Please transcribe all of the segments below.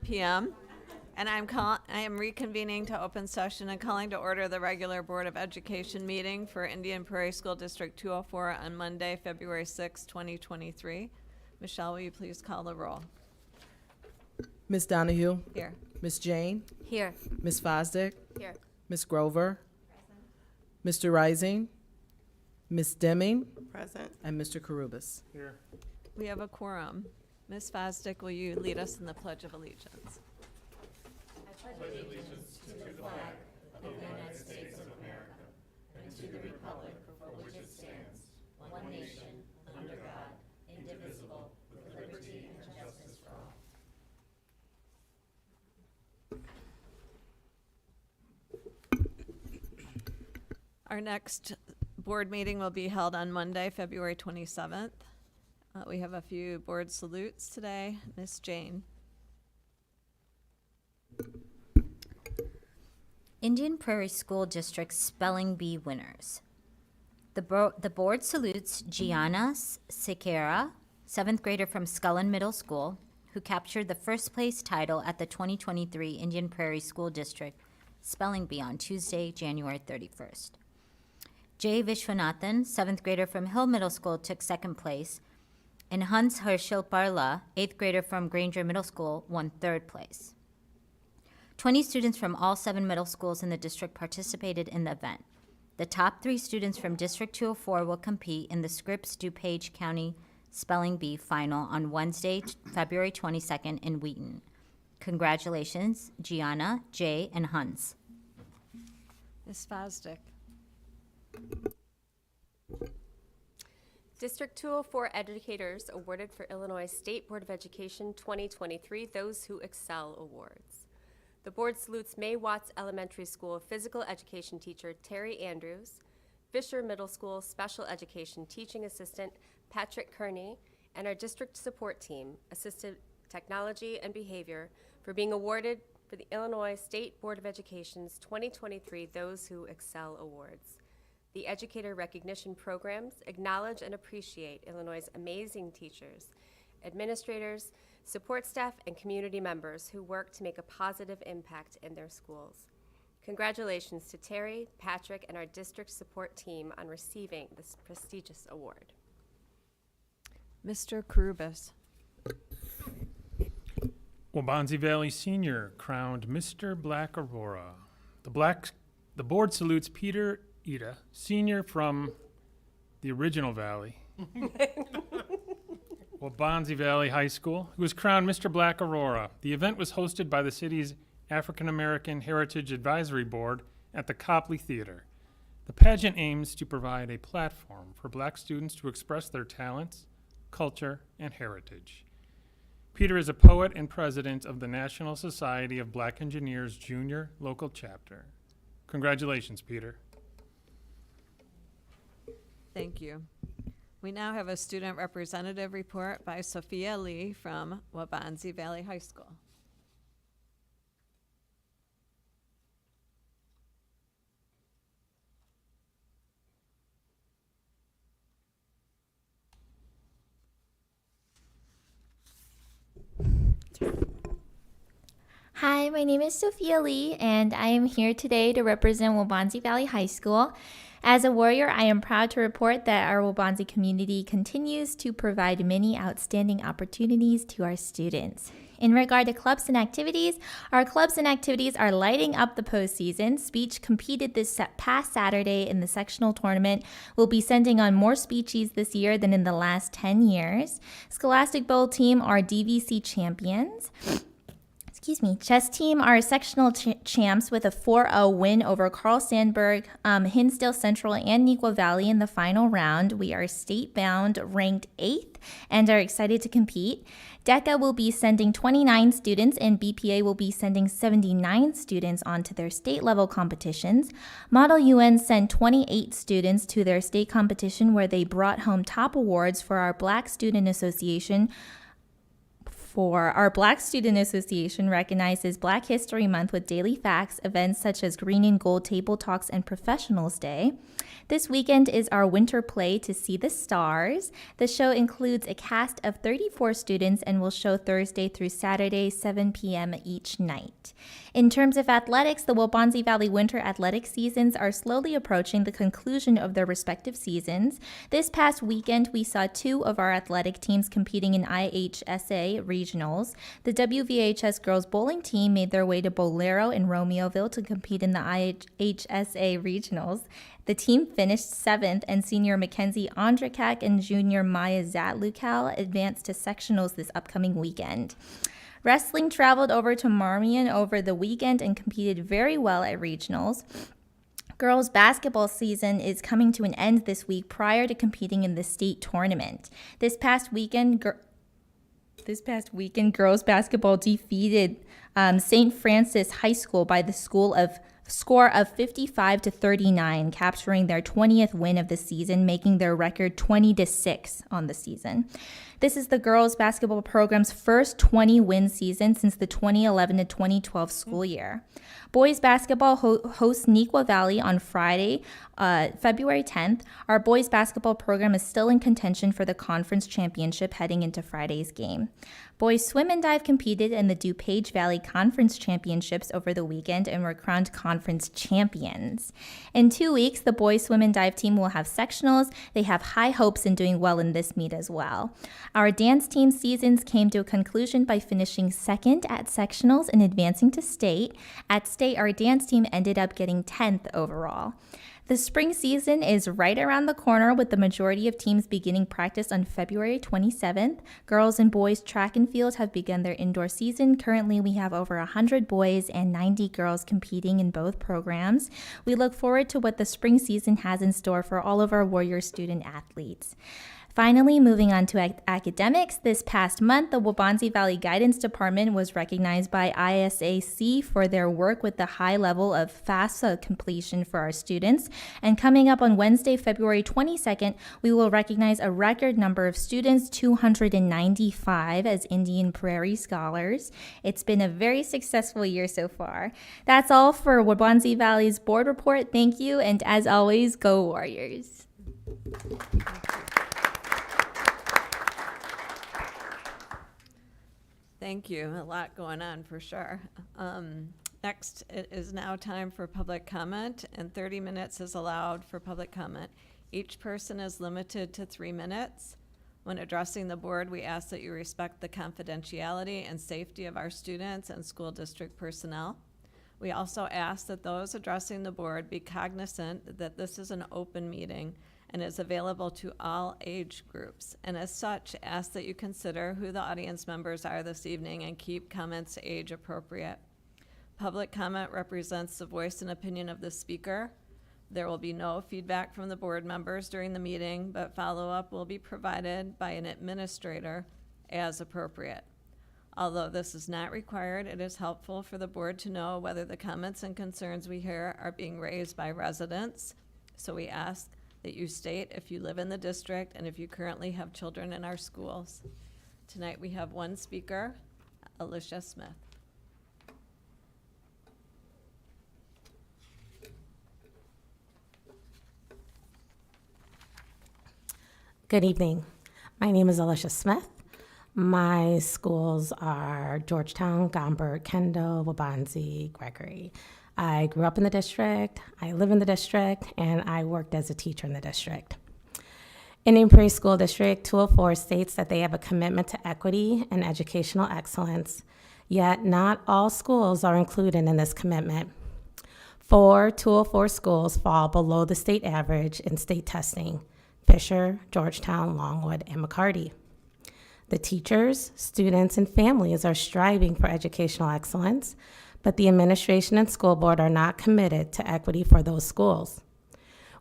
p.m. And I am reconvening to open session and calling to order the regular Board of Education meeting for Indian Prairie School District 204 on Monday, February 6, 2023. Michelle, will you please call the roll? Ms. Donahue? Here. Ms. Jane? Here. Ms. Fosdick? Here. Ms. Grover? Mr. Rising? Ms. Deming? Present. And Mr. Karubas. Here. We have a quorum. Ms. Fosdick, will you lead us in the Pledge of Allegiance? Our next board meeting will be held on Monday, February 27th. We have a few board salutes today. Ms. Jane. Indian Prairie School District Spelling Bee winners. The board salutes Gianna Sequeira, 7th grader from Scullin Middle School, who captured the first place title at the 2023 Indian Prairie School District Spelling Bee on Tuesday, January 31st. Jay Vishwanathan, 7th grader from Hill Middle School, took 2nd place, and Hans Herschel Parla, 8th grader from Granger Middle School, won 3rd place. 20 students from all 7 middle schools in the district participated in the event. The top 3 students from District 204 will compete in the Scripps-DuPage County Spelling Bee Final on Wednesday, February 22nd in Wheaton. Congratulations, Gianna, Jay, and Hans. Ms. Fosdick. District 204 educators awarded for Illinois State Board of Education 2023 Those Who Excel Awards. The board salutes May Watts Elementary School physical education teacher Terry Andrews, Fisher Middle School special education teaching assistant Patrick Kearney, and our district support team, Assistive Technology and Behavior, for being awarded for the Illinois State Board of Education's 2023 Those Who Excel Awards. The educator recognition programs acknowledge and appreciate Illinois' amazing teachers, administrators, support staff, and community members who work to make a positive impact in their schools. Congratulations to Terry, Patrick, and our district support team on receiving this prestigious award. Mr. Karubas. Waubonsie Valley Senior crowned Mr. Black Aurora. The board salutes Peter Ida, senior from the original Valley, Waubonsie Valley High School, who was crowned Mr. Black Aurora. The event was hosted by the city's African American Heritage Advisory Board at the Copley Theater. The pageant aims to provide a platform for Black students to express their talents, culture, and heritage. Peter is a poet and president of the National Society of Black Engineers Junior Local Chapter. Congratulations, Peter. Thank you. We now have a student representative report by Sophia Lee from Waubonsie Valley High School. Hi, my name is Sophia Lee, and I am here today to represent Waubonsie Valley High School. As a warrior, I am proud to report that our Waubonsie community continues to provide many outstanding opportunities to our students. In regard to clubs and activities, our clubs and activities are lighting up the postseason. Speech competed this past Saturday in the sectional tournament. We'll be sending on more speechies this year than in the last 10 years. Scholastic Bowl team are DVC champions. Chess team are sectional champs with a 4-0 win over Carl Sandburg, Hinsdale Central, and Neuqua Valley in the final round. We are state-bound, ranked 8th, and are excited to compete. DECA will be sending 29 students, and BPA will be sending 79 students onto their state-level competitions. Model UN sent 28 students to their state competition, where they brought home top awards for our Black Student Association for our Black Student Association recognizes Black History Month with daily facts, events such as Green and Gold Table Talks and Professionals Day. This weekend is our winter play To See the Stars. The show includes a cast of 34 students and will show Thursday through Saturday, 7 p.m. each night. In terms of athletics, the Waubonsie Valley winter athletic seasons are slowly approaching the conclusion of their respective seasons. This past weekend, we saw two of our athletic teams competing in IHSA regionals. The WVHS girls bowling team made their way to Bolero in Romeoville to compete in the IHSA regionals. The team finished 7th, and senior Mackenzie Andrakak and junior Maya Zatlukal advanced to sectionals this upcoming weekend. Wrestling traveled over to Marmion over the weekend and competed very well at regionals. Girls basketball season is coming to an end this week prior to competing in the state tournament. This past weekend, girls basketball defeated St. Francis High School by the score of 55-39, capturing their 20th win of the season, making their record 20-6 on the season. This is the girls basketball program's first 20-win season since the 2011 to 2012 school year. Boys basketball hosts Neuqua Valley on Friday, February 10th. Our boys basketball program is still in contention for the conference championship heading into Friday's game. Boys swim and dive competed in the DuPage Valley Conference Championships over the weekend and were crowned conference champions. In 2 weeks, the boys swim and dive team will have sectionals. They have high hopes in doing well in this meet as well. Our dance team seasons came to a conclusion by finishing 2nd at sectionals and advancing to state. At state, our dance team ended up getting 10th overall. The spring season is right around the corner, with the majority of teams beginning practice on February 27th. Girls and boys track and field have begun their indoor season. Currently, we have over 100 boys and 90 girls competing in both programs. We look forward to what the spring season has in store for all of our Warrior student athletes. Finally, moving on to academics, this past month, the Waubonsie Valley Guidance Department was recognized by ISAC for their work with the high level of FAFSA completion for our students. And coming up on Wednesday, February 22nd, we will recognize a record number of students, 295, as Indian Prairie Scholars. It's been a very successful year so far. That's all for Waubonsie Valley's board report. Thank you, and as always, go Warriors. Thank you. A lot going on for sure. Next, it is now time for public comment, and 30 minutes is allowed for public comment. Each person is limited to 3 minutes. When addressing the board, we ask that you respect the confidentiality and safety of our students and school district personnel. We also ask that those addressing the board be cognizant that this is an open meeting and is available to all age groups, and as such, ask that you consider who the audience members are this evening and keep comments age appropriate. Public comment represents the voice and opinion of the speaker. There will be no feedback from the board members during the meeting, but follow-up will be provided by an administrator as appropriate. Although this is not required, it is helpful for the board to know whether the comments and concerns we hear are being raised by residents. So we ask that you state if you live in the district and if you currently have children in our schools. Tonight we have one speaker, Alicia Smith. Good evening. My name is Alicia Smith. My schools are Georgetown, Gombert, Kendall, Waubonsie, Gregory. I grew up in the district, I live in the district, and I worked as a teacher in the district. Indian Prairie School District 204 states that they have a commitment to equity and educational excellence, yet not all schools are included in this commitment. 4 204 schools fall below the state average in state testing: Fisher, Georgetown, Longwood, and McCarty. The teachers, students, and families are striving for educational excellence, but the administration and school board are not committed to equity for those schools.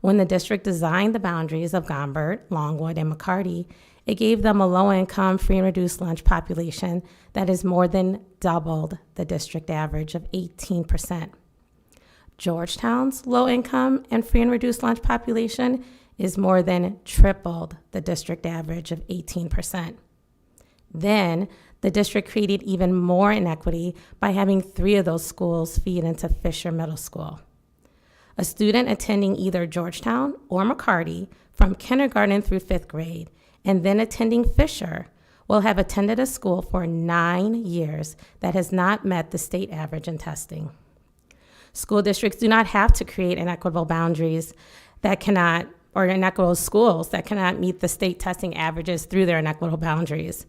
When the district designed the boundaries of Gombert, Longwood, and McCarty, it gave them a low-income, free and reduced lunch population that is more than doubled the district average of 18%. Georgetown's low-income and free and reduced lunch population is more than tripled the district average of 18%. Then, the district created even more inequity by having 3 of those schools feed into Fisher Middle School. A student attending either Georgetown or McCarty from kindergarten through 5th grade and then attending Fisher will have attended a school for 9 years that has not met the state average in testing. School districts do not have to create inequitable boundaries that cannot, or inequitable schools that cannot meet the state testing averages through their inequitable boundaries.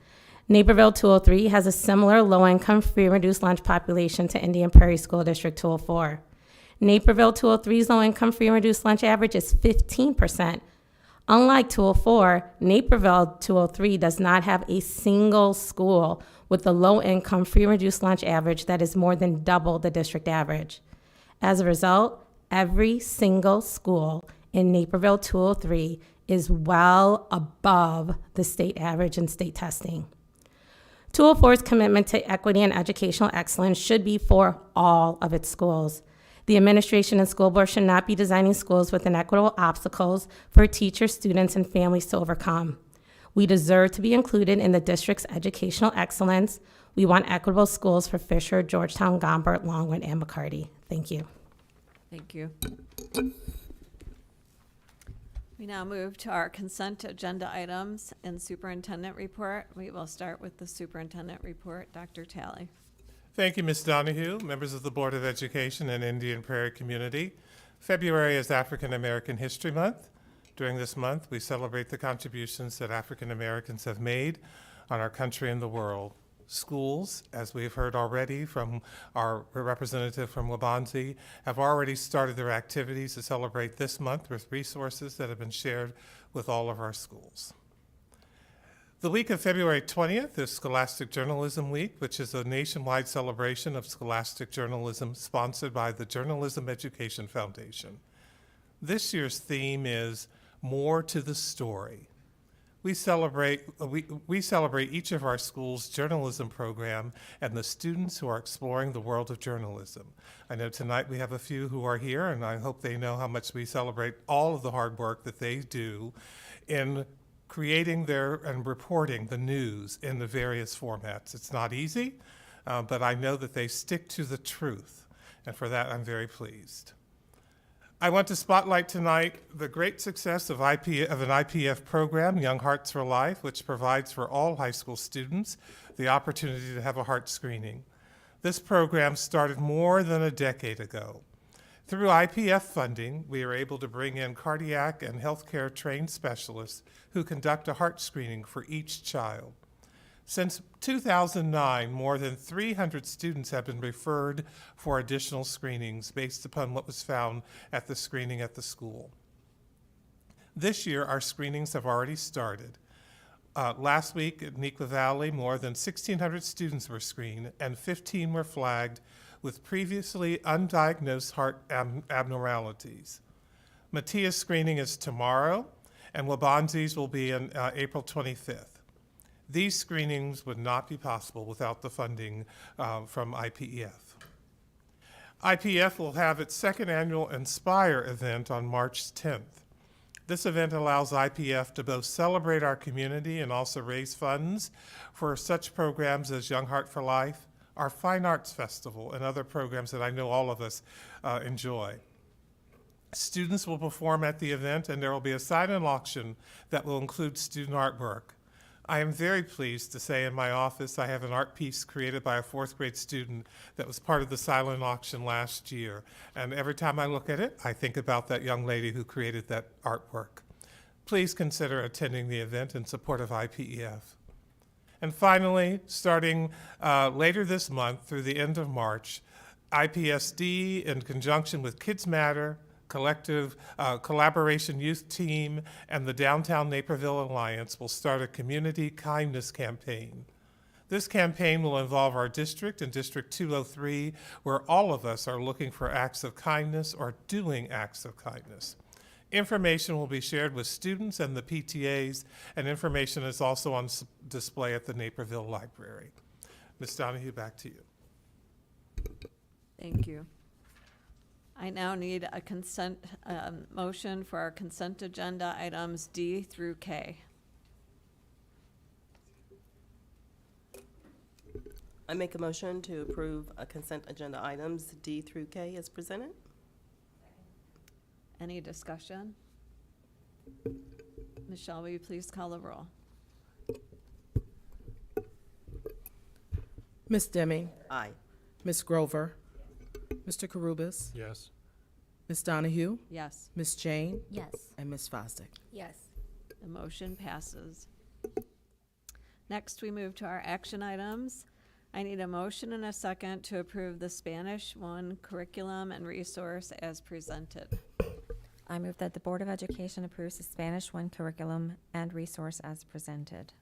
Naperville 203 has a similar low-income free reduced lunch population to Indian Prairie School District 204. Naperville 203's low-income free reduced lunch average is 15%. Unlike 204, Naperville 203 does not have a single school with a low-income free reduced lunch average that is more than double the district average. As a result, every single school in Naperville 203 is well above the state average in state testing. 204's commitment to equity and educational excellence should be for all of its schools. The administration and school board should not be designing schools with inequitable obstacles for teachers, students, and families to overcome. We deserve to be included in the district's educational excellence. We want equitable schools for Fisher, Georgetown, Gombert, Longwood, and McCarty. Thank you. Thank you. We now move to our consent agenda items and superintendent report. We will start with the superintendent report. Dr. Talley. Thank you, Ms. Donahue, members of the Board of Education and Indian Prairie community. February is African American History Month. During this month, we celebrate the contributions that African Americans have made on our country and the world. Schools, as we've heard already from our representative from Waubonsie, have already started their activities to celebrate this month with resources that have been shared with all of our schools. The week of February 20th is Scholastic Journalism Week, which is a nationwide celebration of scholastic journalism sponsored by the Journalism Education Foundation. This year's theme is More to the Story. We celebrate each of our schools' journalism program and the students who are exploring the world of journalism. I know tonight we have a few who are here, and I hope they know how much we celebrate all of the hard work that they do in creating and reporting the news in the various formats. It's not easy, but I know that they stick to the truth, and for that I'm very pleased. I want to spotlight tonight the great success of an IPF program, Young Hearts for Life, which provides for all high school students the opportunity to have a heart screening. This program started more than a decade ago. Through IPF funding, we are able to bring in cardiac and healthcare trained specialists who conduct a heart screening for each child. Since 2009, more than 300 students have been referred for additional screenings based upon what was found at the screening at the school. This year, our screenings have already started. Last week at Neuqua Valley, more than 1,600 students were screened and 15 were flagged with previously undiagnosed heart abnormalities. Matia's screening is tomorrow, and Waubonsie's will be on April 25th. These screenings would not be possible without the funding from IPEF. IPF will have its second annual Inspire event on March 10th. This event allows IPF to both celebrate our community and also raise funds for such programs as Young Heart for Life, our Fine Arts Festival, and other programs that I know all of us enjoy. Students will perform at the event, and there will be a silent auction that will include student artwork. I am very pleased to say in my office I have an art piece created by a 4th grade student that was part of the silent auction last year. And every time I look at it, I think about that young lady who created that artwork. Please consider attending the event in support of IPEF. And finally, starting later this month through the end of March, IPSD, in conjunction with Kids Matter, Collaboration Youth Team, and the Downtown Naperville Alliance will start a community kindness campaign. This campaign will involve our district and District 203, where all of us are looking for acts of kindness or doing acts of kindness. Information will be shared with students and the PTAs, and information is also on display at the Naperville Library. Ms. Donahue, back to you. Thank you. I now need a consent motion for our consent agenda items D through K. I make a motion to approve consent agenda items D through K as presented. Any discussion? Michelle, will you please call the roll? Ms. Deming, Aye. Ms. Grover, Mr. Carubus, Yes. Ms. Donahue, Yes, Ms. Jane, Yes. and Ms. Fosdick. Yes. the motion passes. Next, we move to our action items. I need a motion and a second to approve the Spanish 1 curriculum and resource as presented. I move that the Board of Education approves the Spanish 1 curriculum and resource as presented.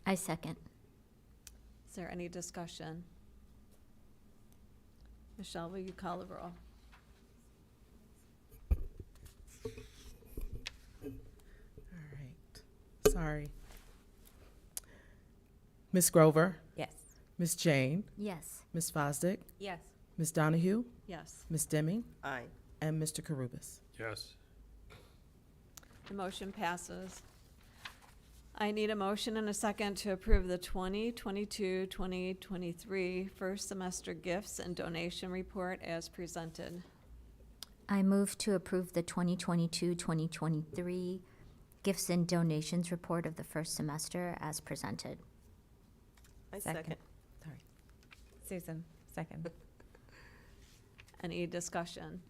I second. Is there any discussion? Michelle, will you call the roll? All right. Sorry. Ms. Grover, Yes. Ms. Jane, Yes. Ms. Fosdick, Yes. Ms. Donahue, Yes, Ms. Deming, Aye. and Mr. Carubus. Yes. the motion passes. I need a motion and a second to approve the 2022-2023 first semester gifts and donation report as presented. I move to approve the 2022-2023 gifts and donations report of the first semester as presented. I Second. second. Sorry. Susan, second. Any discussion?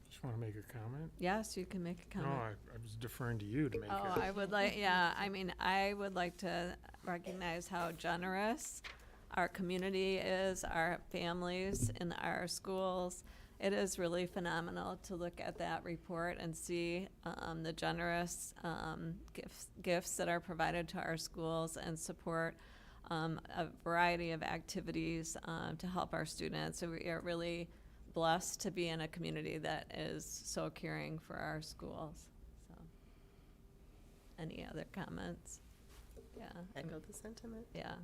Just want to make a comment. Yes, you can make a No, comment. I was deferring to you to make Oh, it. I would like, yeah, I mean, I would like to recognize how generous our community is, our families in our schools. It is really phenomenal to look at that report and see the generous gifts that are provided to our schools and support a variety of activities to help our students. So we are really blessed to be in a community that is so caring for our schools. So, any other comments? Yeah, Echo the sentiment. yeah.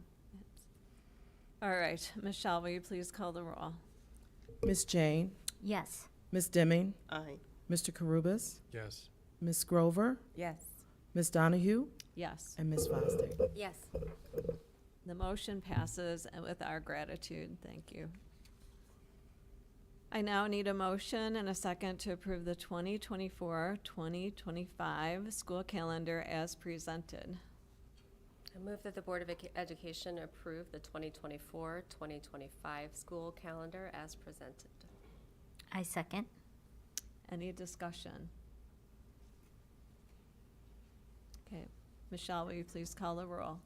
All right, Michelle, will you please call the roll? Ms. Jane, Yes. Ms. Deming, Aye. Mr. Carubus, Yes. Ms. Grover, Yes. Ms. Donahue, Yes, and Ms. Fosdick. Yes. the motion passes, and with our gratitude, thank you. I now need a motion and a second to approve the 2024-2025 school calendar as presented. I move that the Board of Education approve the 2024-2025 school calendar as presented. I second. Any discussion? Okay, Michelle, will you please call the roll?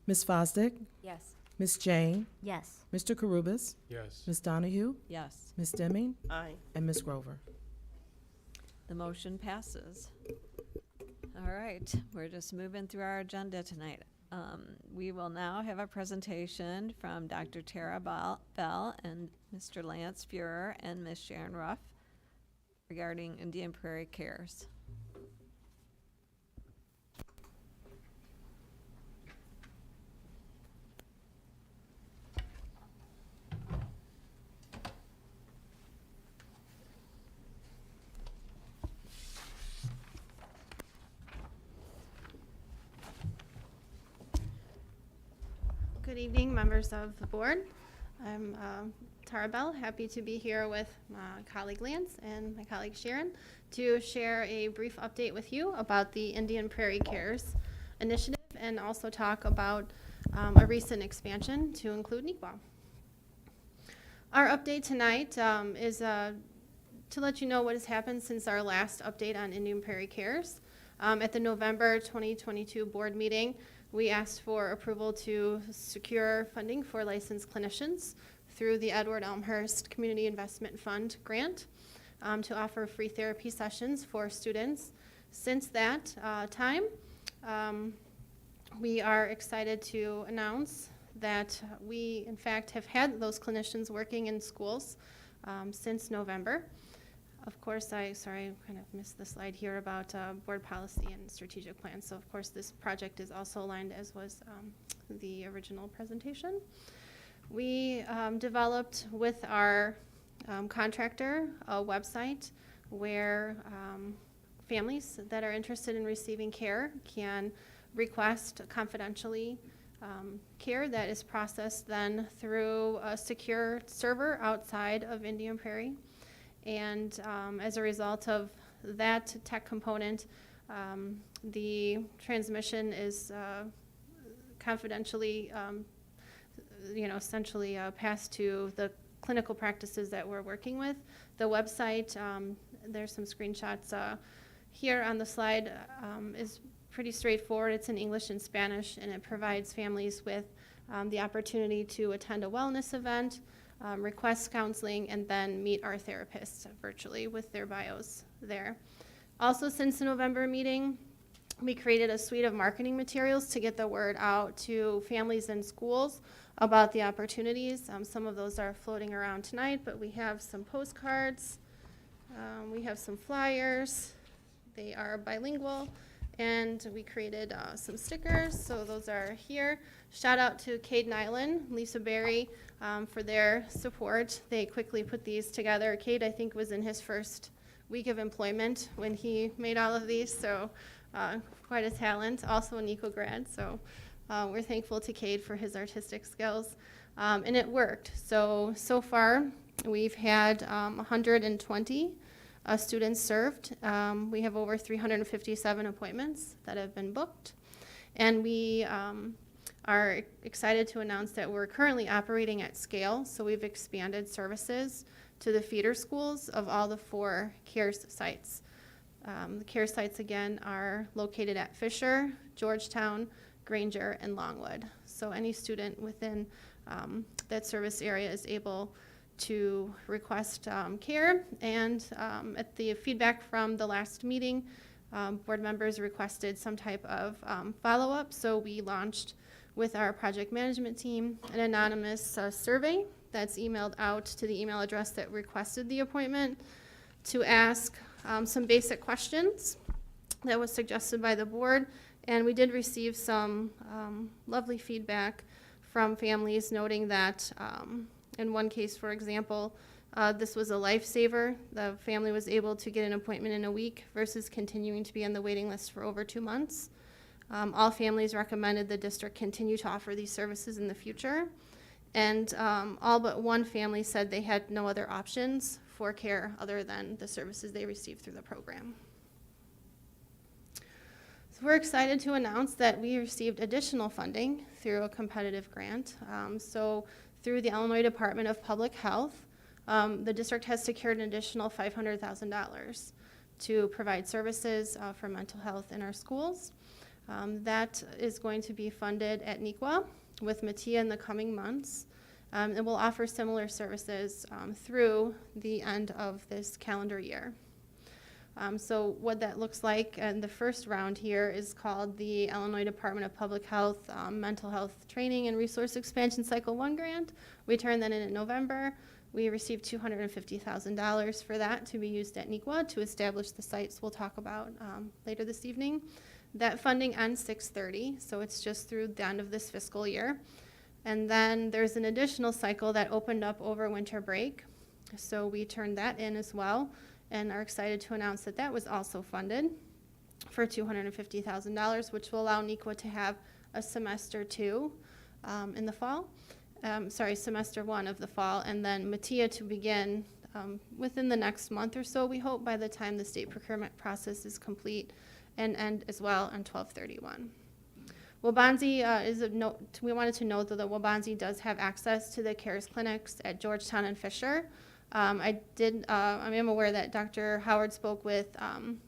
Ms. Fosdick, Yes. Ms. Jane, Yes. Mr. Carubus, Yes. Ms. Donahue, Yes, Ms. Deming, Aye. and Ms. Grover. the motion passes. All right, we're just moving through our agenda tonight. We will now have a presentation from Dr. Tara Bell and Mr. Lance Fuhrer and Ms. Sharon Ruff regarding Indian Prairie Cares. Good evening, members of the board. I'm Tara Bell, happy to be here with my colleague Lance and my colleague Sharon to share a brief update with you about the Indian Prairie Cares initiative and also talk about a recent expansion to include Nequa. Our update tonight is to let you know what has happened since our last update on Indian Prairie Cares. At the November 2022 board meeting, we asked for approval to secure funding for licensed clinicians through the Edward Elmhurst Community Investment Fund grant to offer free therapy sessions for students. Since that time, we are excited to announce that we, in fact, have had those clinicians working in schools since November. Of course, I kind of missed the slide here about board policy and strategic plan. So, of course, this project is also aligned, as was the original presentation. We developed with our contractor a website where families that are interested in receiving care can request confidentially care that is processed then through a secure server outside of Indian Prairie. And as a result of that tech component, the transmission is confidentially, essentially passed to the clinical practices that we're working with. The website, there's some screenshots here on the slide, is pretty straightforward. It's in English and Spanish, and it provides families with the opportunity to attend a wellness event, request counseling, and then meet our therapists virtually with their bios there. Also, since the November meeting, we created a suite of marketing materials to get the word out to families and schools about the opportunities. Some of those are floating around tonight, but we have some postcards, we have some flyers. They are bilingual, and we created some stickers, so those are here. Shout out to Cade Nyland, Lisa Berry, for their support. They quickly put these together. Cade, I think, was in his first week of employment when he made all of these, so quite a talent. Also an eco grad, so we're thankful to Cade for his artistic skills. And it worked. So far, we've had 120 students served. We have over 357 appointments that have been booked. And we are excited to announce that we're currently operating at scale. So we've expanded services to the feeder schools of all the 4 CARES sites. The CARES sites, again, are located at Fisher, Georgetown, Granger, and Longwood. So any student within that service area is able to request care. And at the feedback from the last meeting, board members requested some type of follow-up. So we launched with our project management team an anonymous survey that's emailed out to the email address that requested the appointment to ask some basic questions that was suggested by the board. And we did receive some lovely feedback from families noting that in one case, for example, this was a lifesaver. The family was able to get an appointment in a week versus continuing to be on the waiting list for over 2 months. All families recommended the district continue to offer these services in the future. And all but one family said they had no other options for care other than the services they received through the program. So we're excited to announce that we received additional funding through a competitive grant. So through the Illinois Department of Public Health, the district has secured an additional $500,000 to provide services for mental health in our schools. That is going to be funded at NEQA with Mattia in the coming months. And we'll offer similar services through the end of this calendar year. So what that looks like in the first round here is called the Illinois Department of Public Health Mental Health Training and Resource Expansion Cycle 1 grant. We turned that in November. We received $250,000 for that to be used at NEQA to establish the sites we'll talk about later this evening. That funding ends 6/30, so it's just through the end of this fiscal year. And then there's an additional cycle that opened up over winter break. So we turned that in as well and are excited to announce that that was also funded for $250,000, which will allow NEQA to have a semester 2 in the fall. Semester 1 of the fall, and then Mattia to begin within the next month or so, we hope, by the time the state procurement process is complete, and end as well on 12/31. Waubonsie is of note. We wanted to note that Waubonsie does have access to the CARES clinics at Georgetown and Fisher. I am aware that Dr. Howard spoke with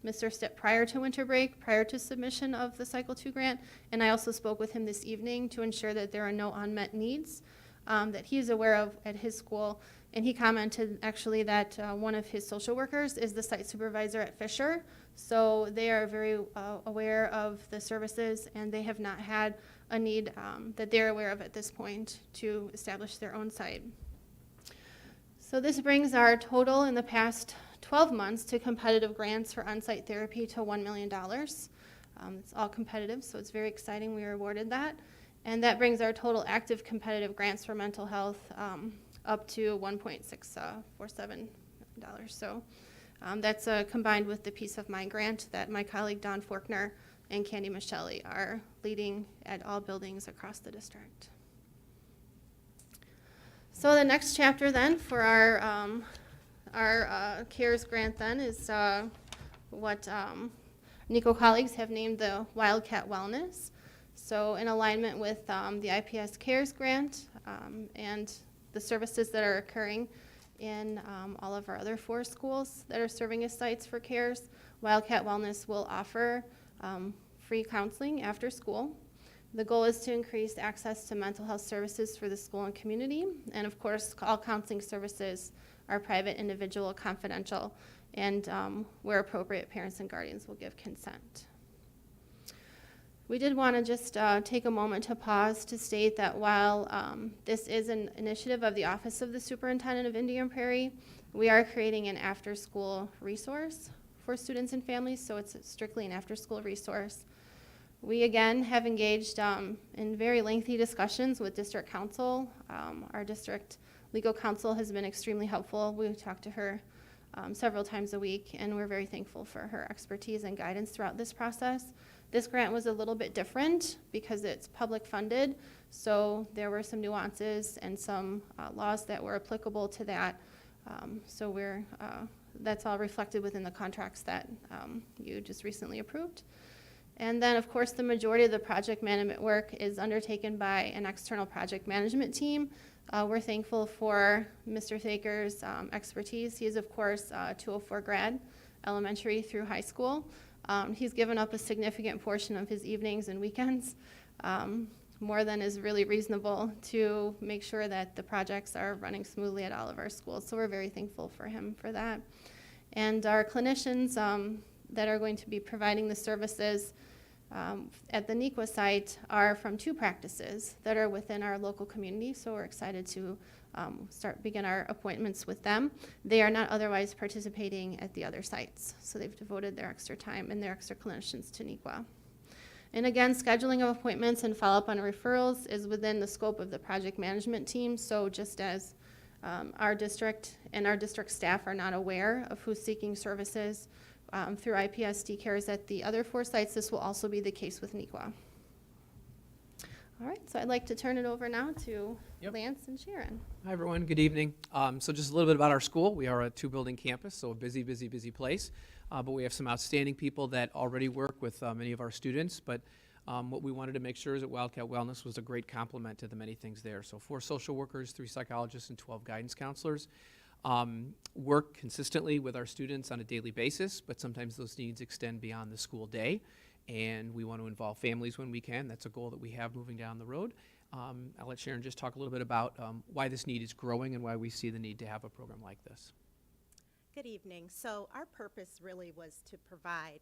Mr. Stitt prior to winter break, prior to submission of the Cycle 2 grant, and I also spoke with him this evening to ensure that there are no unmet needs that he's aware of at his school. And he commented actually that one of his social workers is the site supervisor at Fisher, so they are very aware of the services, and they have not had a need that they're aware of at this point to establish their own site. So this brings our total in the past 12 months to competitive grants for on-site therapy to $1 million. It's all competitive, so it's very exciting we were awarded that. And that brings our total active competitive grants for mental health up to $1.647 million. So that's combined with the Peace of Mind grant that my colleague Don Forkner and Candy Michelle are leading at all buildings across the district. So the next chapter then for our CARES grant then is what NICO colleagues have named the Wildcat Wellness. So in alignment with the IPS CARES grant and the services that are occurring in all of our other 4 schools that are serving as sites for CARES, Wildcat Wellness will offer free counseling after school. The goal is to increase access to mental health services for the school and community. And of course, all counseling services are private, individual, confidential, and where appropriate, parents and guardians will give consent. We did want to just take a moment to pause to state that while this is an initiative of the Office of the Superintendent of Indian Prairie, we are creating an after-school resource for students and families, so it's strictly an after-school resource. We again have engaged in very lengthy discussions with district council. Our district legal counsel has been extremely helpful. We talk to her several times a week, and we're very thankful for her expertise and guidance throughout this process. This grant was a little bit different because it's public funded, so there were some nuances and some laws that were applicable to that. So that's all reflected within the contracts that you just recently approved. And then, of course, the majority of the project management work is undertaken by an external project management team. We're thankful for Mr. Thaker's expertise. He is, of course, a 204 grad, elementary through high school. He's given up a significant portion of his evenings and weekends, more than is really reasonable, to make sure that the projects are running smoothly at all of our schools. So we're very thankful for him for that. And our clinicians that are going to be providing the services at the NEQA site are from 2 practices that are within our local community, so we're excited to begin our appointments with them. They are not otherwise participating at the other sites, so they've devoted their extra time and their extra clinicians to NEQA. And again, scheduling of appointments and follow-up on referrals is within the scope of the project management team, so just as our district and our district staff are not aware of who's seeking services through IPSD CARES at the other 4 sites, this will also be the case with NEQA. All right, so I'd like to turn it over now to Lance and Sharon. Hi, everyone. Good evening. So just a little bit about our school. We are a 2-building campus, so a busy, busy, busy place. But we have some outstanding people that already work with many of our students. But what we wanted to make sure is that Wildcat Wellness was a great complement to the many things there. So 4 social workers, 3 psychologists, and 12 guidance counselors. Work consistently with our students on a daily basis, but sometimes those needs extend beyond the school day, and we want to involve families when we can. That's a goal that we have moving down the road. I'll let Sharon just talk a little bit about why this need is growing and why we see the need to have a program like this. Good evening. So our purpose really was to provide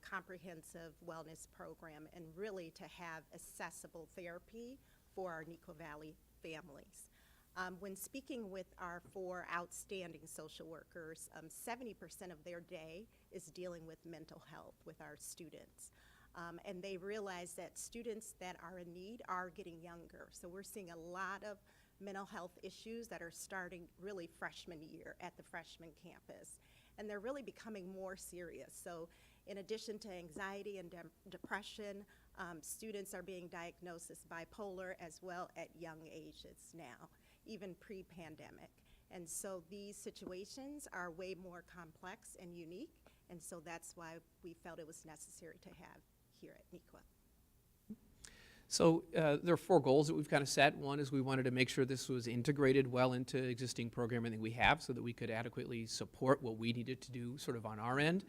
comprehensive wellness program and really to have accessible therapy for our Nico Valley families. When speaking with our 4 outstanding social workers, 70% of their day is dealing with mental health with our students. And they realize that students that are in need are getting younger. So we're seeing a lot of mental health issues that are starting really freshman year at the freshman campus. And they're really becoming more serious. So in addition to anxiety and depression, students are being diagnosed as bipolar as well at young ages now, even pre-pandemic. And so these situations are way more complex and unique, and so that's why we felt it was necessary to have here at NEQA. So there are 4 goals that we've kind of set. One is we wanted to make sure this was integrated well into existing programming that we have so that we could adequately support what we needed to do sort of on our end.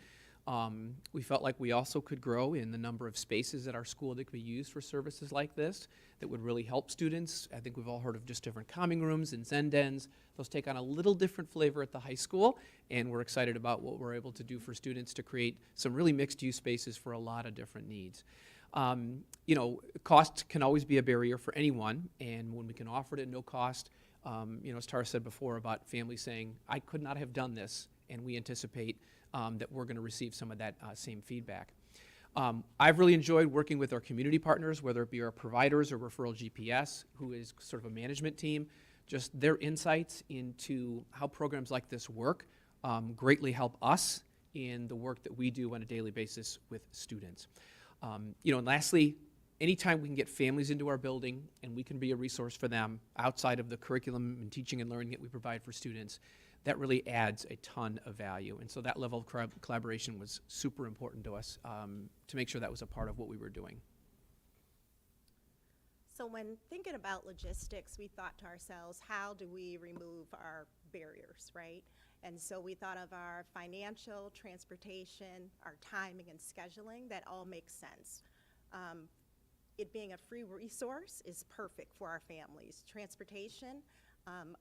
We felt like we also could grow in the number of spaces at our school that could be used for services like this that would really help students. I think we've all heard of just different calming rooms and Zen dens. Those take on a little different flavor at the high school, and we're excited about what we're able to do for students to create some really mixed-use spaces for a lot of different needs. You know, cost can always be a barrier for anyone, and when we can offer it at no cost, you know, as Tara said before about families saying, I could not have done this, and we anticipate that we're going to receive some of that same feedback. I've really enjoyed working with our community partners, whether it be our providers or referral GPS, who is sort of a management team. Just their insights into how programs like this work greatly help us in the work that we do on a daily basis with students. And lastly, anytime we can get families into our building and we can be a resource for them outside of the curriculum and teaching and learning that we provide for students, that really adds a ton of value. And so that level of collaboration was super important to us to make sure that was a part of what we were doing. So when thinking about logistics, we thought to ourselves, how do we remove our barriers, right? And so we thought of our financial, transportation, our timing and scheduling, that all makes sense. It being a free resource is perfect for our families. Transportation,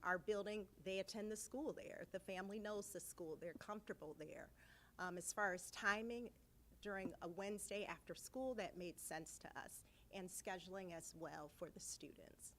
our building, they attend the school there. The family knows the school, they're comfortable there. As far as timing, during a Wednesday after school, that made sense to us, and scheduling as well for the students.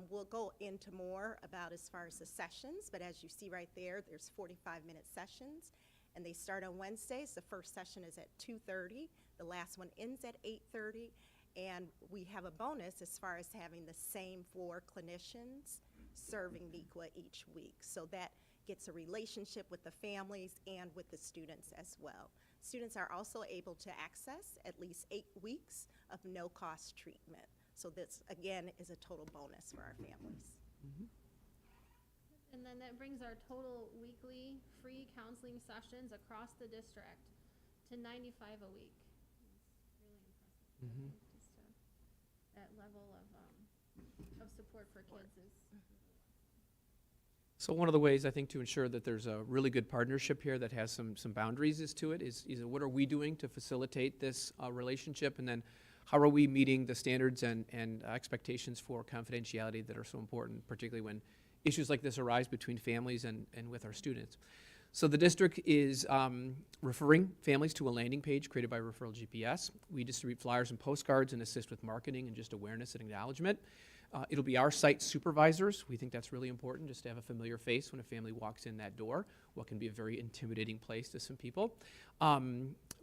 We'll go into more about as far as the sessions, but as you see right there, there's 45-minute sessions, and they start on Wednesdays. The first session is at 2:30, the last one ends at 8:30, and we have a bonus as far as having the same 4 clinicians serving NEQA each week. So that gets a relationship with the families and with the students as well. Students are also able to access at least 8 weeks of no-cost treatment. So this, again, is a total bonus for our families. And then that brings our total weekly free counseling sessions across the district to 95 a week. It's really impressive. Just that level of support for kids is. So one of the ways, I think, to ensure that there's a really good partnership here that has some boundaries to it is what are we doing to facilitate this relationship, and then how are we meeting the standards and expectations for confidentiality that are so important, particularly when issues like this arise between families and with our students. So the district is referring families to a landing page created by Referral GPS. We distribute flyers and postcards and assist with marketing and just awareness and acknowledgement. It'll be our site supervisors. We think that's really important, just to have a familiar face when a family walks in that door, what can be a very intimidating place to some people.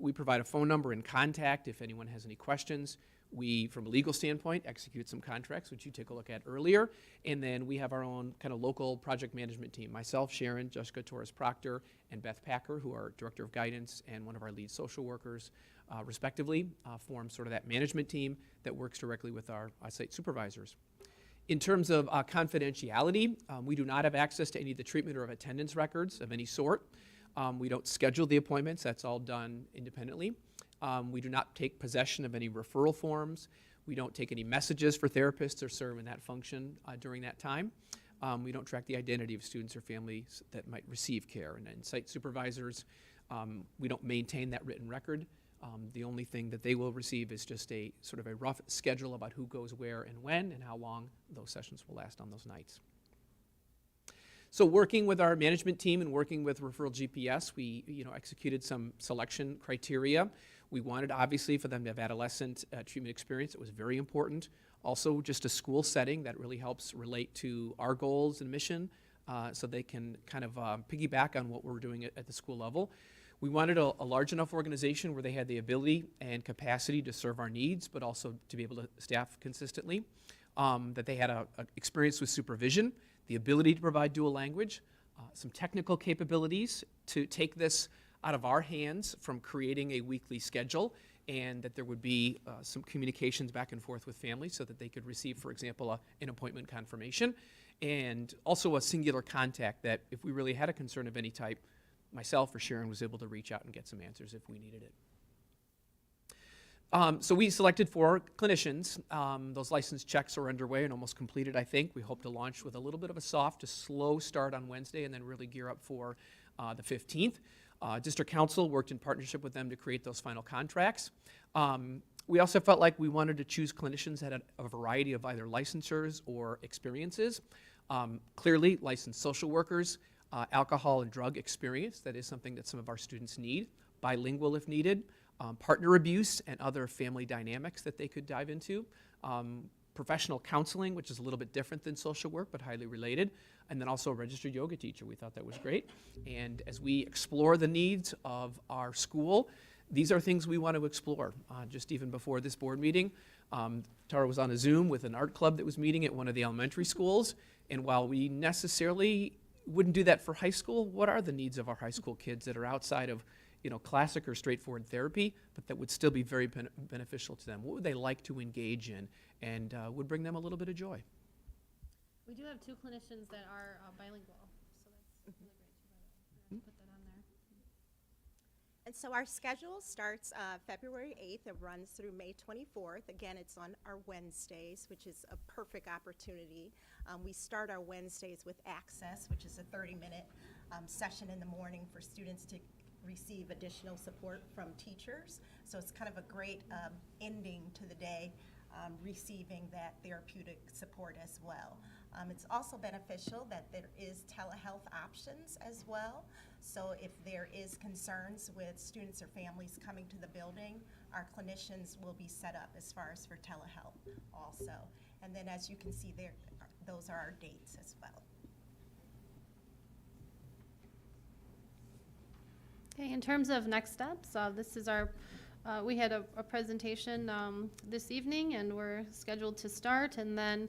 We provide a phone number and contact if anyone has any questions. We, from a legal standpoint, execute some contracts, which you took a look at earlier. And then we have our own kind of local project management team. Myself, Sharon, Jessica Torres-Proctor, and Beth Packer, who are Director of Guidance and one of our lead social workers, respectively, form sort of that management team that works directly with our site supervisors. In terms of confidentiality, we do not have access to any of the treatment or of attendance records of any sort. We don't schedule the appointments. That's all done independently. We do not take possession of any referral forms. We don't take any messages for therapists or serve in that function during that time. We don't track the identity of students or families that might receive care. And then site supervisors, we don't maintain that written record. The only thing that they will receive is just a sort of a rough schedule about who goes where and when and how long those sessions will last on those nights. So working with our management team and working with Referral GPS, we executed some selection criteria. We wanted, obviously, for them to have adolescent treatment experience. It was very important. Also, just a school setting that really helps relate to our goals and mission, so they can kind of piggyback on what we're doing at the school level. We wanted a large enough organization where they had the ability and capacity to serve our needs, but also to be able to staff consistently, that they had a experience with supervision, the ability to provide dual language, some technical capabilities to take this out of our hands from creating a weekly schedule, and that there would be some communications back and forth with families so that they could receive, for example, an appointment confirmation, and also a singular contact that if we really had a concern of any type, myself or Sharon was able to reach out and get some answers if we needed it. So we selected 4 clinicians. Those license checks are underway and almost completed, I think. We hope to launch with a little bit of a soft to slow start on Wednesday and then really gear up for the 15th. District Council worked in partnership with them to create those final contracts. We also felt like we wanted to choose clinicians that had a variety of either licensures or experiences. Clearly, licensed social workers, alcohol and drug experience, that is something that some of our students need, bilingual if needed, partner abuse and other family dynamics that they could dive into, professional counseling, which is a little bit different than social work but highly related, and then also a registered yoga teacher. We thought that was great. And as we explore the needs of our school, these are things we want to explore. Just even before this board meeting, Tara was on a Zoom with an art club that was meeting at one of the elementary schools, and while we necessarily wouldn't do that for high school, what are the needs of our high school kids that are outside of classic or straightforward therapy, but that would still be very beneficial to them? What would they like to engage in and would bring them a little bit of joy? We do have two clinicians that are bilingual, so that's really great too, by the way. Put that on there. And so our schedule starts February 8th and runs through May 24th. Again, it's on our Wednesdays, which is a perfect opportunity. We start our Wednesdays with Access, which is a 30-minute session in the morning for students to receive additional support from teachers. So it's kind of a great ending to the day, receiving that therapeutic support as well. It's also beneficial that there is telehealth options as well. So if there is concerns with students or families coming to the building, our clinicians will be set up as far as for telehealth also. And then as you can see there, those are our dates as well. Okay, in terms of next steps, this is our, we had a presentation this evening, and we're scheduled to start. And then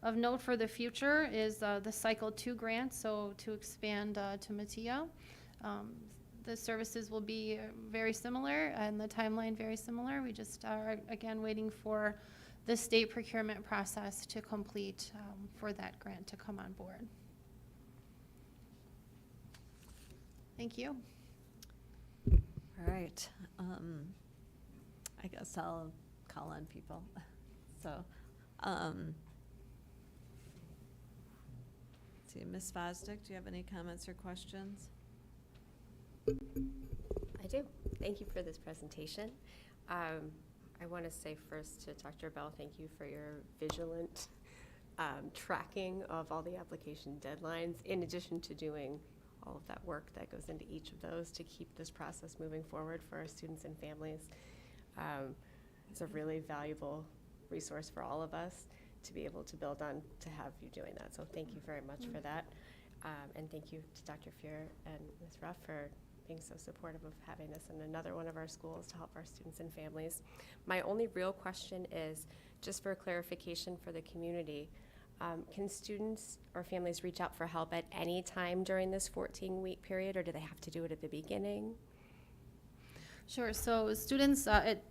of note for the future is the Cycle 2 grant, so to expand to Mattia. The services will be very similar and the timeline very similar. We just are, again, waiting for the state procurement process to complete for that grant to come on board. Thank you. All right. I guess I'll call on people. So, let's see, Ms. Fosdick, do you have any comments or questions? I do. Thank you for this presentation. I want to say first to Dr. Bell, thank you for your vigilant tracking of all the application deadlines, in addition to doing all of that work that goes into each of those to keep this process moving forward for our students and families. It's a really valuable resource for all of us to be able to build on, to have you doing that. So thank you very much for that. And thank you to Dr. Fuhr and Ms. Ruff for being so supportive of having this in another one of our schools to help our students and families. My only real question is, just for clarification for the community, can students or families reach out for help at any time during this 14-week period, or do they have to do it at the beginning? Sure. So students, the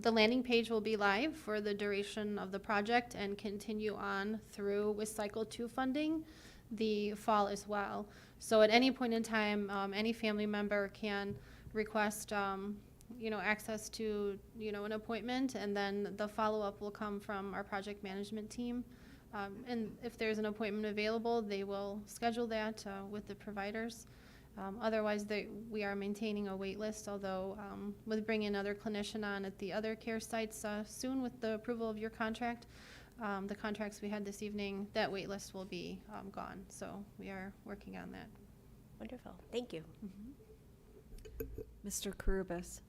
landing page will be live for the duration of the project and continue on through with Cycle 2 funding the fall as well. So at any point in time, any family member can request, access to, an appointment, and then the follow-up will come from our project management team. And if there's an appointment available, they will schedule that with the providers. Otherwise, we are maintaining a wait list, although with bringing another clinician on at the other care sites soon with the approval of your contract, the contracts we had this evening, that wait list will be gone. So we are working on that. Wonderful. Thank you. Mr. Karubas.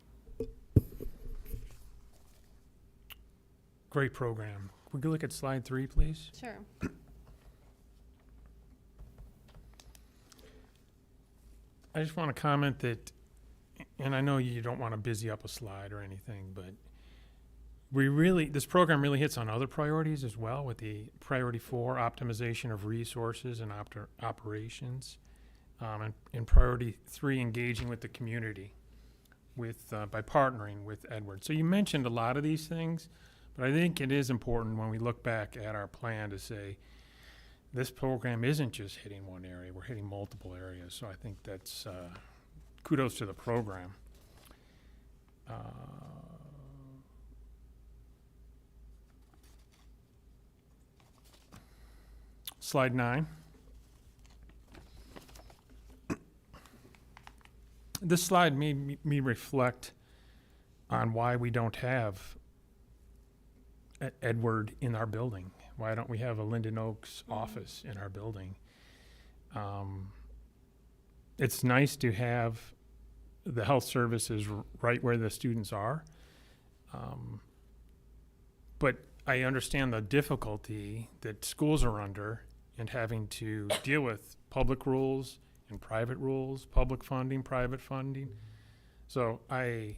Great program. Can we look at slide 3, please? Sure. I just want to comment that, and I know you don't want to busy up a slide or anything, but this program really hits on other priorities as well, with the priority 4, optimization of resources and operations, and priority 3, engaging with the community by partnering with Edward. So you mentioned a lot of these things, but I think it is important when we look back at our plan to say, this program isn't just hitting one area, we're hitting multiple areas. So I think that's kudos to the program. Slide 9. This slide made me reflect on why we don't have Edward in our building. Why don't we have a Linden Oaks office in our building? It's nice to have the health services right where the students are. But I understand the difficulty that schools are under in having to deal with public rules and private rules, public funding, private funding. So I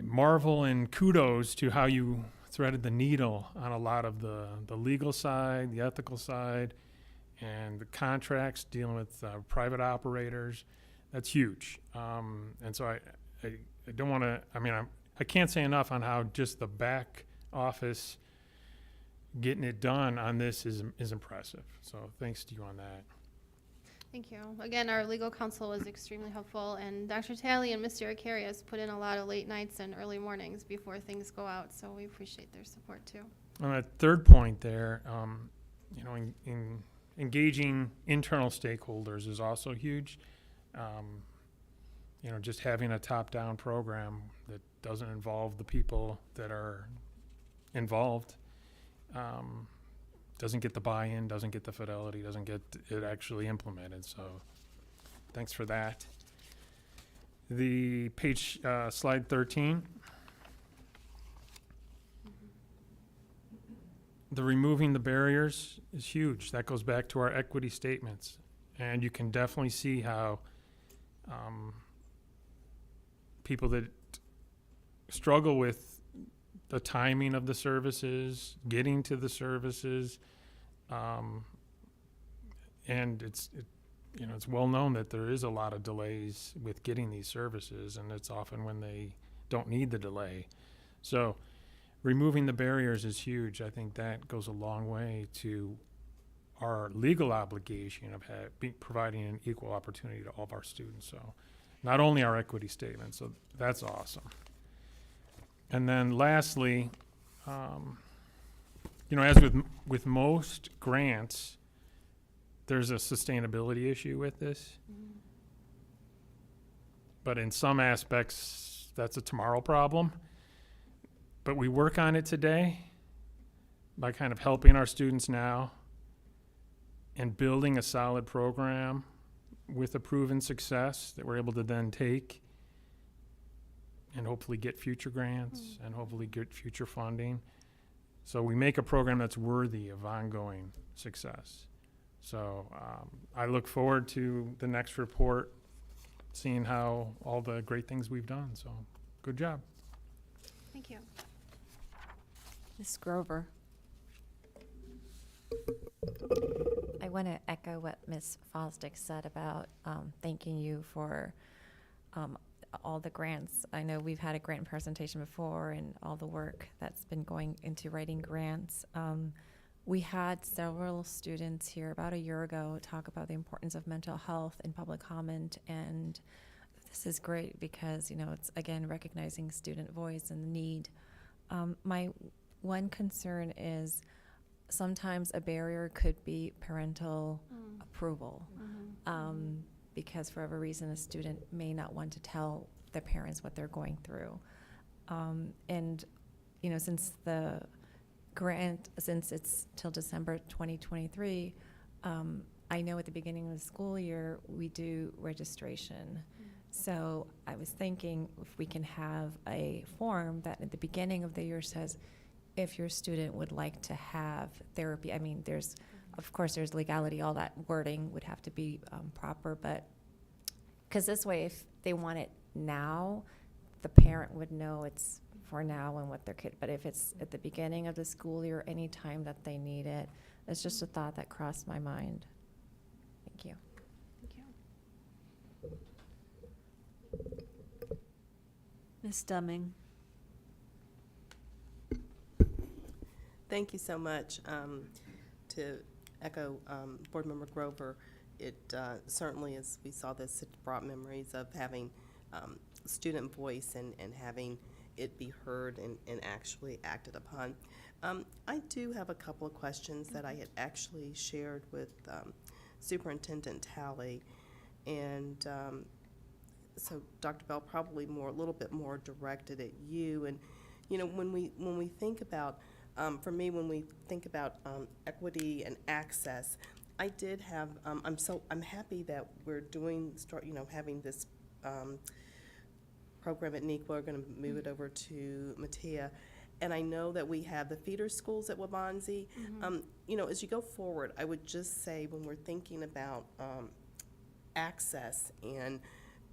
marvel and kudos to how you threaded the needle on a lot of the legal side, the ethical side, and the contracts dealing with private operators. That's huge. And so I don't want to, I can't say enough on how just the back office getting it done on this is impressive. So thanks to you on that. Thank you. Again, our legal counsel was extremely helpful, and Dr. Talley and Mr. Akarius put in a lot of late nights and early mornings before things go out, so we appreciate their support too. On that third point there, in engaging internal stakeholders is also huge. Just having a top-down program that doesn't involve the people that are involved, doesn't get the buy-in, doesn't get the fidelity, doesn't get it actually implemented. So thanks for that. The page, slide 13. The removing the barriers is huge. That goes back to our equity statements. And you can definitely see how people that struggle with the timing of the services, getting to the services, and it's well known that there is a lot of delays with getting these services, and it's often when they don't need the delay. So removing the barriers is huge. I think that goes a long way to our legal obligation of providing an equal opportunity to all of our students. So not only our equity statement, so that's awesome. And then lastly, as with most grants, there's a sustainability issue with this. But in some aspects, that's a tomorrow problem. But we work on it today by kind of helping our students now and building a solid program with a proven success that we're able to then take and hopefully get future grants and hopefully get future funding. So we make a program that's worthy of ongoing success. So I look forward to the next report, seeing how all the great things we've done. So good job. Thank you. Ms. Grover. I want to echo what Ms. Fosdick said about thanking you for all the grants. I know we've had a grant presentation before and all the work that's been going into writing grants. We had several students here about a year ago talk about the importance of mental health in public comment, and this is great because, it's, again, recognizing student voice and the need. My one concern is sometimes a barrier could be parental approval. Because for whatever reason, a student may not want to tell their parents what they're going through. And, since the grant, since it's till December 2023, I know at the beginning of the school year, we do registration. So I was thinking if we can have a form that at the beginning of the year says, if your student would like to have therapy, of course, there's legality, all that wording would have to be proper, but because this way, if they want it now, the parent would know it's for now and what their kid, but if it's at the beginning of the school year, any time that they need it, it's just a thought that crossed my mind. Thank you. Thank you. Ms. Dumming. Thank you so much. To echo Board Member Grover, it certainly, as we saw this, it brought memories of having student voice and having it be heard and actually acted upon. I do have a couple of questions that I had actually shared with Superintendent Talley, and so Dr. Bell, probably a little bit more directed at you. And when we think about for me, when we think about equity and access, I did have. I'm happy that we're having this program at NEQA. We're going to move it over to Matea, and I know that we have the feeder schools at Waubonsie. As you go forward, I would just say when we're thinking about access and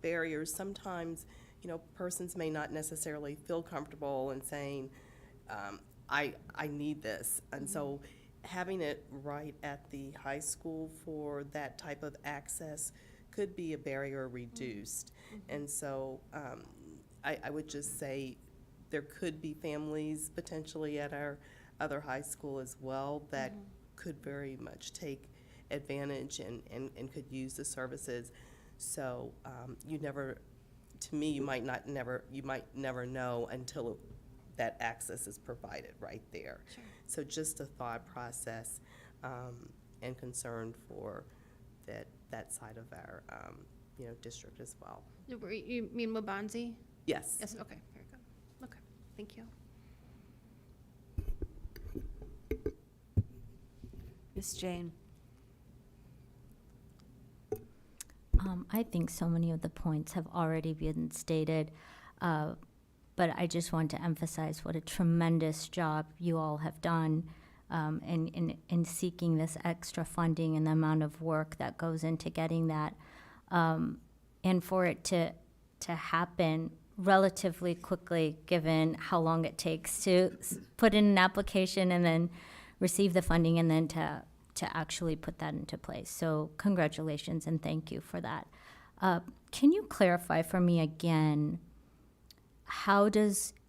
barriers, sometimes persons may not necessarily feel comfortable in saying, I need this. And so having it right at the high school for that type of access could be a barrier reduced. And so I would just say there could be families potentially at our other high school as well that could very much take advantage and could use the services. So to me, you might never know until that access is provided right there. Sure. So just a thought process and concern for that side of our district as well. You mean Waubonsie? Yes. Yes, okay, very good. Okay, thank you. Ms. Jane? I think so many of the points have already been stated, but I just want to emphasize what a tremendous job you all have done in seeking this extra funding and the amount of work that goes into getting that, and for it to happen relatively quickly, given how long it takes to put in an application and then receive the funding and then to actually put that into place. So congratulations and thank you for that. Can you clarify for me again,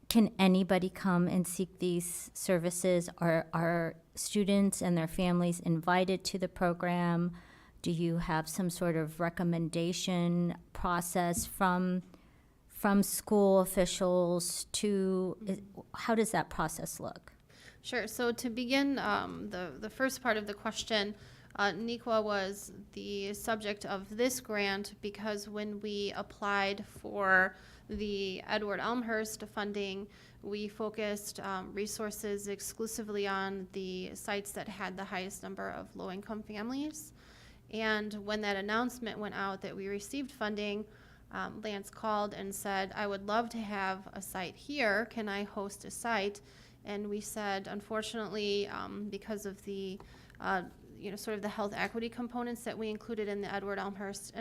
can anybody come and seek these services? Are students and their families invited to the program? Do you have some sort of recommendation process from school officials how does that process look? Sure. So to begin, the first part of the question, NEQA was the subject of this grant because when we applied for the Edward Elmhurst funding, we focused resources exclusively on the sites that had the highest number of low-income families. And when that announcement went out that we received funding, Lance called and said, I would love to have a site here. Can I host a site? And we said, unfortunately, because of the, sort of the health equity components that we included in the Edward Elmhurst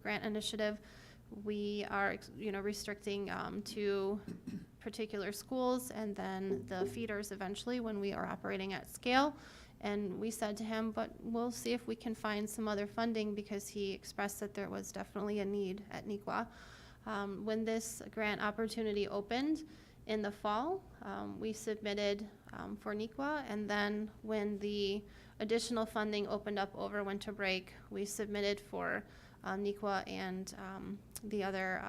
grant initiative, we are, restricting to particular schools and then the feeders eventually when we are operating at scale. And we said to him, but we'll see if we can find some other funding because he expressed that there was definitely a need at NEQA. When this grant opportunity opened in the fall, we submitted for NEQA, and then when the additional funding opened up over winter break, we submitted for NEQA and the other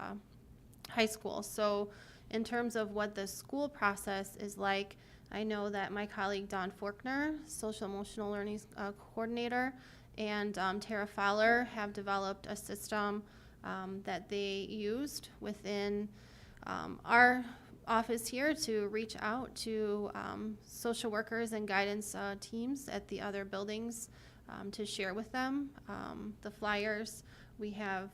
high school. So in terms of what the school process is like, I know that my colleague Dawn Forkner, social emotional learning coordinator, and Tara Fowler have developed a system that they used within our office here to reach out to social workers and guidance teams at the other buildings to share with them the flyers. We have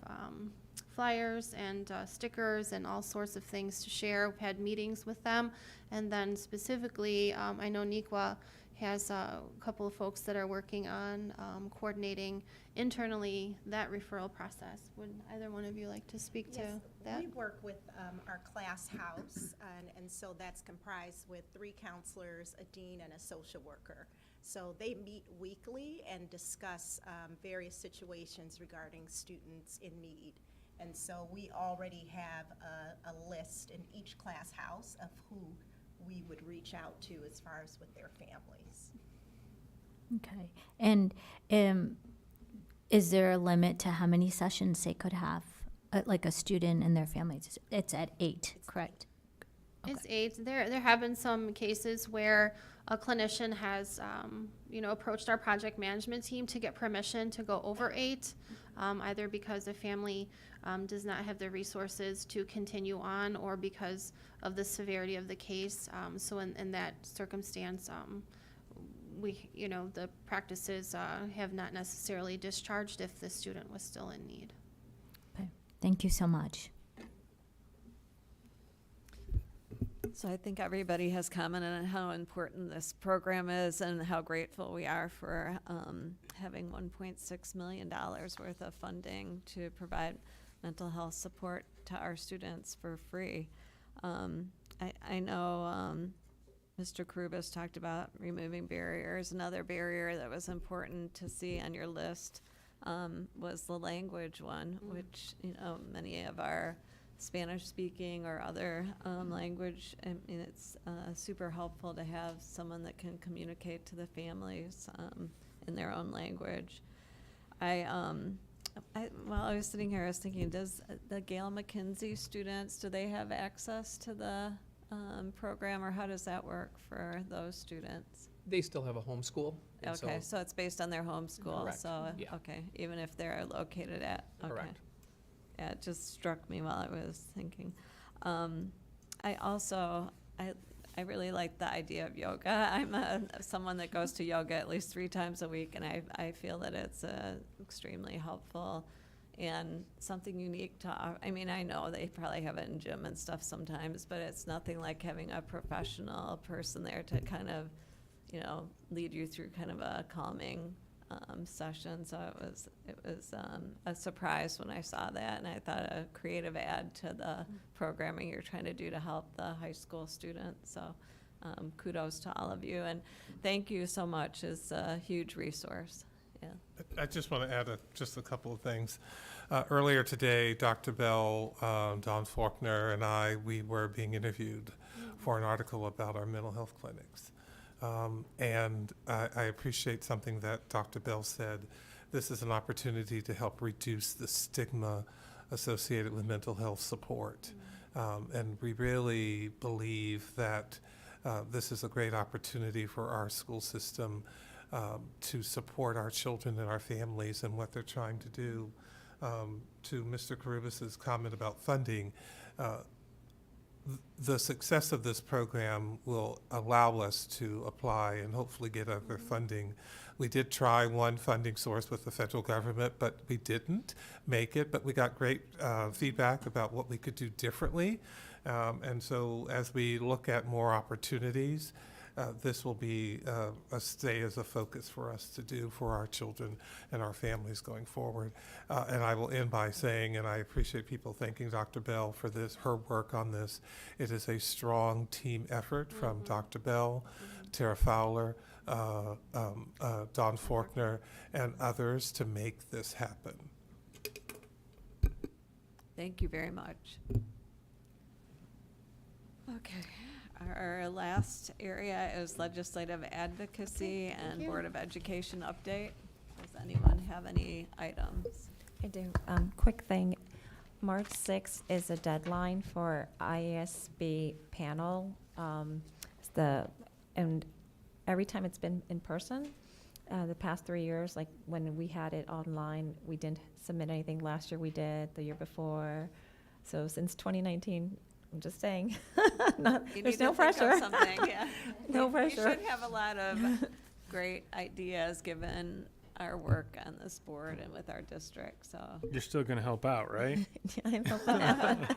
flyers and stickers and all sorts of things to share. We've had meetings with them. And then specifically, I know NEQA has a couple of folks that are working on coordinating internally that referral process. Would either one of you like to speak to that? We work with our class house, and so that's comprised with 3 counselors, a dean, and a social worker. So they meet weekly and discuss various situations regarding students in need. And so we already have a list in each class house of who we would reach out to as far as with their families. Okay. And is there a limit to how many sessions they could have, like a student and their families? It's at 8, correct? Okay. It's 8. There have been some cases where a clinician has, approached our project management team to get permission to go over 8, either because the family does not have the resources to continue on or because of the severity of the case. So in that circumstance, the practices have not necessarily discharged if the student was still in need. Okay. Thank you so much. So I think everybody has commented on how important this program is and how grateful we are for having $1.6 million worth of funding to provide mental health support to our students for free. I know Mr. Krubis talked about removing barriers. Another barrier that was important to see on your list was the language one, which, you know, many of our Spanish-speaking or other language, I mean, it's super helpful to have someone that can communicate to the families in their own language. While I was sitting here, I was thinking, does the Gail McKenzie students, do they have access to the program, or how does that work for those students? They still have a homeschool. and Okay, so it's based on their home school, Correct, so, yeah. okay, even if they're located at, okay. Correct. Yeah, it just struck me while I was thinking. I really like the idea of yoga. I'm someone that goes to yoga at least 3 times a week, and I feel that it's extremely helpful and something unique to, I mean, I know they probably have it in gym and stuff sometimes, but it's nothing like having a professional person there to kind of, you know, lead you through kind of a calming session. So it was a surprise when I saw that, and I thought a creative add to the programming you're trying to do to help the high school students. So kudos to all of you, and thank you so much. It's a huge resource. Yeah. I just want to add just a couple of things. Earlier today, Dr. Bell, Don Faulkner, and we were being interviewed for an article about our mental health clinics. And I appreciate something that Dr. Bell said. This is an opportunity to help reduce the stigma associated with mental health support. And we really believe that this is a great opportunity for our school system to support our children and our families and what they're trying to do. To Mr. Carubas's comment about funding, the success of this program will allow us to apply and hopefully get other funding. We did try one funding source with the federal government, but we didn't make it, but we got great feedback about what we could do differently. And so as we look at more opportunities, this will be stay as a focus for us to do for our children and our families going forward. And I will end by saying, and I appreciate people thanking Dr. Bell for her work on this. It is a strong team effort from Dr. Bell, Tara Fowler, Don Faulkner, and others to make this happen. Thank you very much. Okay. Our last area is legislative advocacy and you. Board of Education update. Does anyone have any items? I do. Quick thing. March 6th is a deadline for ISB panel. And every time it's been in person, the past 3 years, like when we had it online, we didn't submit anything. Last year we did, the year before. So since 2019, I'm just saying, there's no pressure. Yeah. No We pressure. should have a lot of great ideas given our work on this board and with our district, so. You're still going to help out, right? I know that.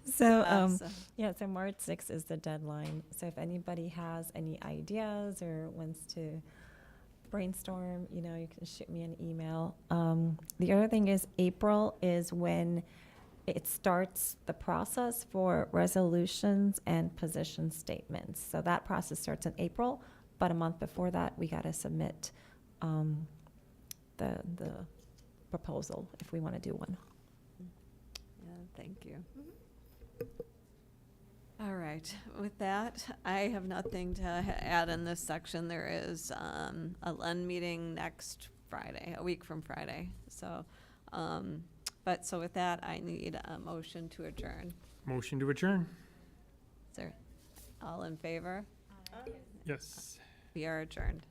So, Awesome. yeah, so March 6th is the deadline. So if anybody has any ideas or wants to brainstorm, you know, you can shoot me an email. The other thing is April is when it starts the process for resolutions and position statements. So that process starts in April, but a month before that, we got to submit the proposal if we want to do one. Yeah, thank you. All right, with that, I have nothing to add in this section. There is a LEN meeting next Friday, a week from Friday. So, so with that, I need a motion to adjourn. Motion to adjourn. Is there all in favor? Yes. We are adjourned.